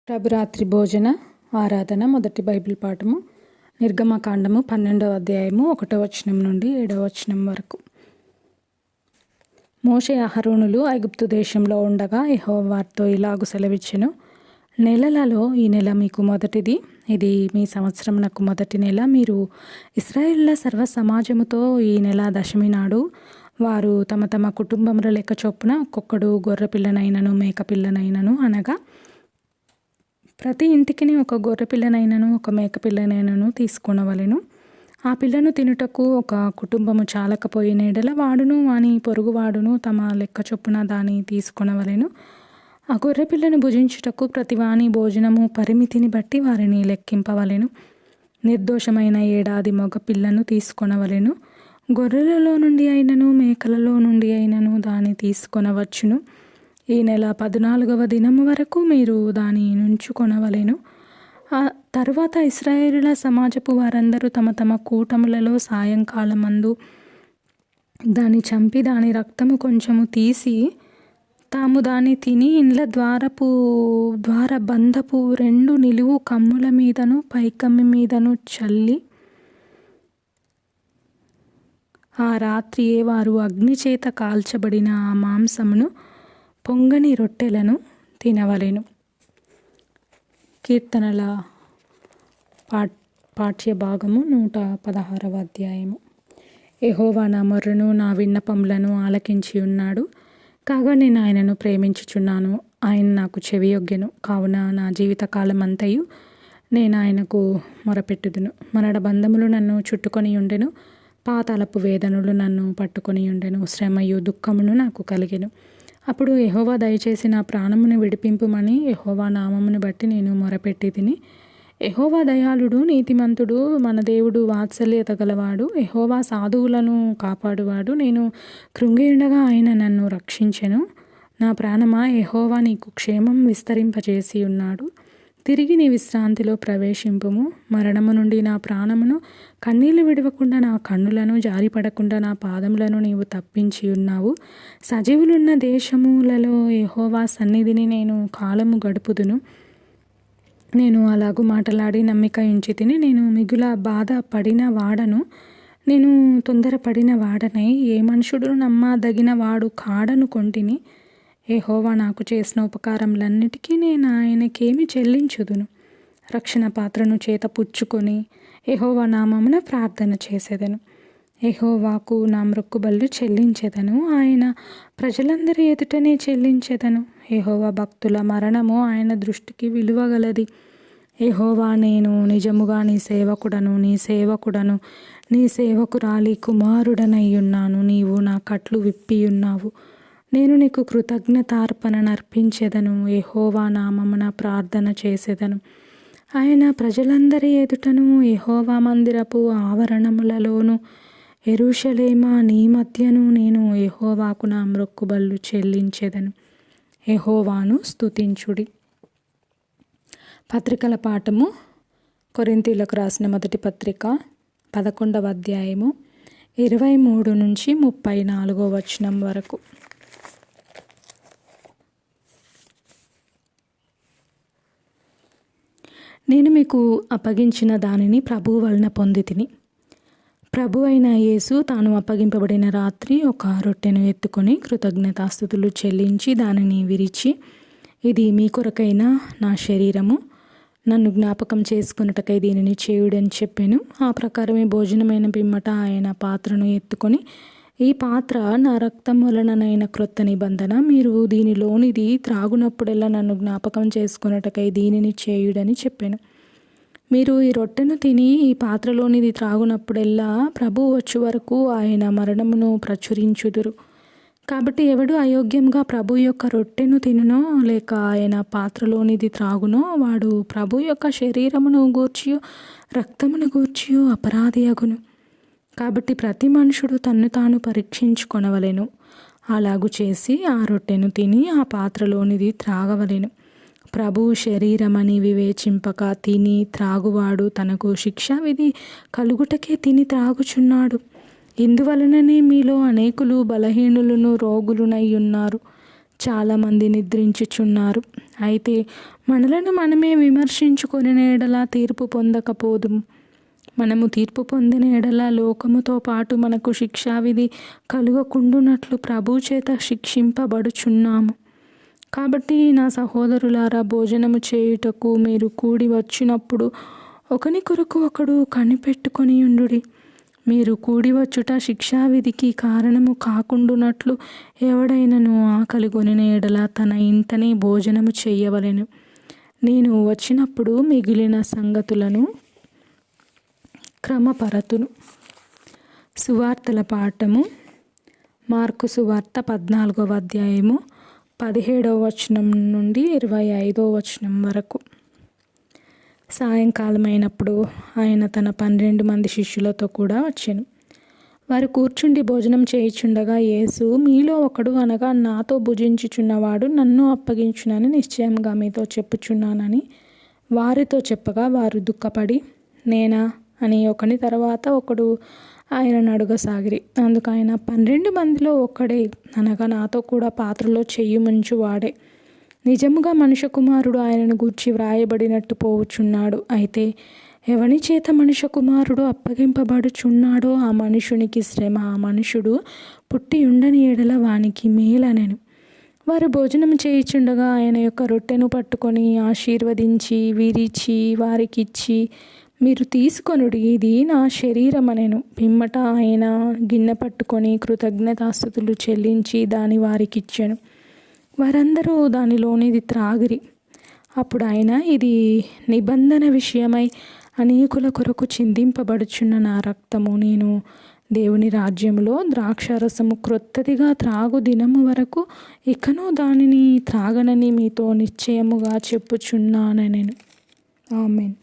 ప్రభురాత్రి భోజన ఆరాధన మొదటి బైబిల్ పాఠము నిర్గమకాండము 12వ అధ్యాయము 1వ వచనం నుండి 7వ వచనం వరకు. మోషే అహరోనులు ఐగుప్తు దేశంలో ఉండగా యెహోవా వారితో ఇలాగు సెలవిచ్చెను. నెలలలో ఈ నెల మీకు మొదటిది, ఇది మీ సంవత్సరమునకు మొదటి నెల. మీరు ఇశ్రాయేలుల సర్వ సమాజముతో ఈ నెల దశమి నాడు వారు తమ తమ కుటుంబముల లెక్క చొప్పున ఒక్కొక్కడు గొర్రె పిల్లనైనను మేక పిల్లనైనను అనగా ప్రతి ఇంటికి ఒక గొర్రె పిల్లనైనను ఒక మేక పిల్లనైనను తీసుకొనవలెను. ఆ పిల్లను తినుటకు ఒక కుటుంబము చాలకపోయిన ఎడల వాడును వాని పొరుగువాడును తమ లెక్క చొప్పున దాన్ని తీసుకొనవలెను. ఆ గొర్రె పిల్లను భుజించుటకు ప్రతి వాని భోజనము పరిమితిని బట్టి వారిని లెక్కింపవలెను. నిర్దోషమైన ఏడాది మగ పిల్లను తీసుకొనవలెను. గొర్రెలలో నుండి అయినను మేకలలో నుండి అయినను దాన్ని తీసుకొనవచ్చును. ఈ నెల 14వ దినము వరకు మీరు దాని నుంచుకొనవలెను. ఆ తరువాత ఇశ్రాయేలుల సమాజపు వారందరూ తమ తమ కూటములలో సాయంకాలమందు దాన్ని చంపి దాని రక్తము కొంచెము తీసి తాము దాన్ని తిని ఇండ్ల ద్వారబంధపు 2 నిలువు కమ్ముల మీదను పైకమ్మి మీదను చల్లి ఆ రాత్రియే వారు అగ్నిచేత కాల్చబడిన ఆ మాంసమును పొంగని రొట్టెలను తినవలెను. కీర్తనల పాఠ్య భాగము 116వ అధ్యాయము. యెహోవా నా మొర్రను నా విన్నపములను ఆలకించి ఉన్నాడు. కాగా నేను ఆయనను ప్రేమించుచున్నాను. ఆయన నాకు చెవియొగ్గెను. కావున నా జీవితకాలమంతయు నేను ఆయనకు మొరపెట్టుదును. మరణ బంధములు నన్ను చుట్టుకొని ఉండెను. పాతాళపు వేదనలు నన్ను పట్టుకొని ఉండెను. శ్రమయు దుఃఖమును నాకు కలిగెను. అప్పుడు యెహోవా దయచేసి నా ప్రాణమును విడిపింపుమని యెహోవా నామమును బట్టి నేను మొరపెట్టి తిని. యెహోవా దయాళుడు నీతిమంతుడు, మన దేవుడు వాత్సల్యత గలవాడు. యెహోవా సాధువులను కాపాడువాడు. నేను కృంగియుండగా ఆయన నన్ను రక్షించెను. నా ప్రాణమా, యెహోవా నీకు క్షేమం విస్తరింపజేసి ఉన్నాడు. తిరిగి నీ విశ్రాంతిలో ప్రవేశింపుము. మరణము నుండి నా ప్రాణమును, కన్నీళ్లు విడవకుండా నా కన్నులను, జారిపడకుండా నా పాదములను నీవు తప్పించి ఉన్నావు. సజీవులున్న దేశములలో యెహోవా సన్నిధిని నేను కాలము గడుపుదును. నేను అలాగూ మాటలాడి నమ్మిక ఉంచి తిని. నేను మిగుల బాధ పడిన వాడను. నేను తొందరపడిన వాడనై ఏ మనుషుడు నమ్మదగిన వాడు కాడను కొంటిని. యెహోవా నాకు చేసిన ఉపకారములన్నిటికీ నేను ఆయనకేమి చెల్లించుదును. రక్షణ పాత్రను చేత పుచ్చుకొని యెహోవా నామమున ప్రార్థన చేసేదను. యెహోవాకు నా మ్రొక్కుబళ్ళు చెల్లించెదను. ఆయన ప్రజలందరి ఎదుటనే చెల్లించెదను. యెహోవా భక్తుల మరణము ఆయన దృష్టికి విలువగలది. యెహోవా, నేను నిజముగా నీ సేవకుడను, నీ సేవకురాలి కుమారుడనై ఉన్నాను. నీవు నా కట్లు విప్పి ఉన్నావు. నేను నీకు కృతజ్ఞతార్పణ నర్పించెదను. యెహోవా నామమున ప్రార్థన చేసేదను. ఆయన ప్రజలందరి ఎదుటను, యెహోవా మందిరపు ఆవరణములలోను, యెరూషలేమా నీ మధ్యను నేను యెహోవాకు నా మ్రొక్కుబళ్ళు చెల్లించెదను. యెహోవాను స్తుతించుడి. పత్రికల పాఠము కొరింథీయులకు రాసిన మొదటి పత్రిక 11వ అధ్యాయము 23 నుంచి 34వ వచనం వరకు. నేను మీకు అప్పగించిన దానిని ప్రభువు వలన పొందితిని. ప్రభు అయిన యేసు తాను అప్పగింపబడిన రాత్రి ఒక రొట్టెను ఎత్తుకొని కృతజ్ఞతాస్తుతులు చెల్లించి దానిని విరిచి, ఇది మీ కొరకైన నా శరీరము, నన్ను జ్ఞాపకం చేసుకొనుటకై దీనిని చేయుడని చెప్పాను. ఆ ప్రకారమే భోజనమైన పిమ్మట ఆయన పాత్రను ఎత్తుకొని, ఈ పాత్ర నా రక్తం వలననైన క్రొత్త నిబంధన. మీరు దీనిలోనిది త్రాగునప్పుడెల్లా నన్ను జ్ఞాపకం చేసుకొనుటకై దీనిని చేయుడని చెప్పాను. మీరు ఈ రొట్టెను తిని ఈ పాత్రలోనిది త్రాగునప్పుడెల్లా ప్రభువు వచ్చు వరకు ఆయన మరణమును ప్రచురించుదురు. కాబట్టి ఎవడు అయోగ్యంగా ప్రభు యొక్క రొట్టెను తినునో లేక ఆయన పాత్రలోనిది త్రాగునో వాడు ప్రభు యొక్క శరీరమును గూర్చియో రక్తమును గూర్చియో అపరాధి అగును. కాబట్టి ప్రతి మనుషుడు తన్ను తాను పరీక్షించుకొనవలెను. అలాగు చేసి ఆ రొట్టెను తిని ఆ పాత్రలోనిది త్రాగవలెను. ప్రభువు శరీరమని వివేచింపక తిని త్రాగువాడు తనకు శిక్షావిధి కలుగుటకే తిని త్రాగుచున్నాడు. ఇందువలననే మీలో అనేకులు బలహీనులను రోగులునై ఉన్నారు. చాలామంది నిద్రించుచున్నారు. అయితే మనలను మనమే విమర్శించుకొని ఎడల తీర్పు పొందకపోదు. మనము తీర్పు పొందిన ఎడల లోకముతో పాటు మనకు శిక్షావిధి కలుగకుండునట్లు ప్రభు చేత శిక్షింపబడుచున్నాము. కాబట్టి నా సహోదరులారా, భోజనము చేయుటకు మీరు కూడి వచ్చినప్పుడు ఒకని కొరకు ఒకడు కనిపెట్టుకొని ఉండుడి. మీరు కూడి వచ్చుట శిక్షావిధికి కారణము కాకుండునట్లు ఎవడైనను ఆకలి కొనిన ఎడల తన ఇంటనే భోజనము చేయవలెను. నేను వచ్చినప్పుడు మిగిలిన సంగతులను క్రమపరతును. సువార్తల పాఠము. మార్కు సువార్త 14వ అధ్యాయము 17వ వచనం నుండి 25వ వచనం వరకు. సాయంకాలం అయినప్పుడు ఆయన తన 12 మంది శిష్యులతో కూడా వచ్చెను. వారు కూర్చుండి భోజనం చేయుచుండగా యేసు, మీలో ఒకడు, అనగా నాతో భుజించుచున్నవాడు నన్ను అప్పగించునని నిశ్చయంగా మీతో చెప్పుచున్నానని వారితో చెప్పగా, వారు దుఃఖపడి, నేనా అని ఒకని తర్వాత ఒకడు ఆయనను అడగసాగిరి. అందుకు ఆయన, 12 మందిలో ఒక్కడే, అనగా నాతో కూడా పాత్రలో చెయ్యి ముంచువాడే. నిజముగా మనుష్య కుమారుడు ఆయనను గూర్చి వ్రాయబడినట్టు పోవుచున్నాడు. అయితే ఎవని చేత మనుష్య కుమారుడు అప్పగింపబడుచున్నాడో ఆ మనుషునికి శ్రమ, ఆ మనుషుడు పుట్టి ఉండని ఎడల వానికి మేలనెను. వారు భోజనం చేయుచుండగా ఆయన యొక్క రొట్టెను పట్టుకొని ఆశీర్వదించి విరిచి వారికిచ్చి, మీరు తీసుకొనుడి, ఇది నా శరీరం అనెను. పిమ్మట ఆయన గిన్నె పట్టుకొని కృతజ్ఞతాస్తుతులు చెల్లించి దాని వారికిచ్చెను. వారందరూ దానిలోనిది త్రాగిరి. అప్పుడు ఆయన, ఇది నిబంధన విషయమై అనేకుల కొరకు చిందింపబడుచున్న నా రక్తము. నేను దేవుని రాజ్యములో ద్రాక్షారసము క్రొత్తదిగా త్రాగు దినము వరకు ఇకను దానిని త్రాగనని మీతో నిశ్చయముగా చెప్పుచున్నానెను. ఆమేన్.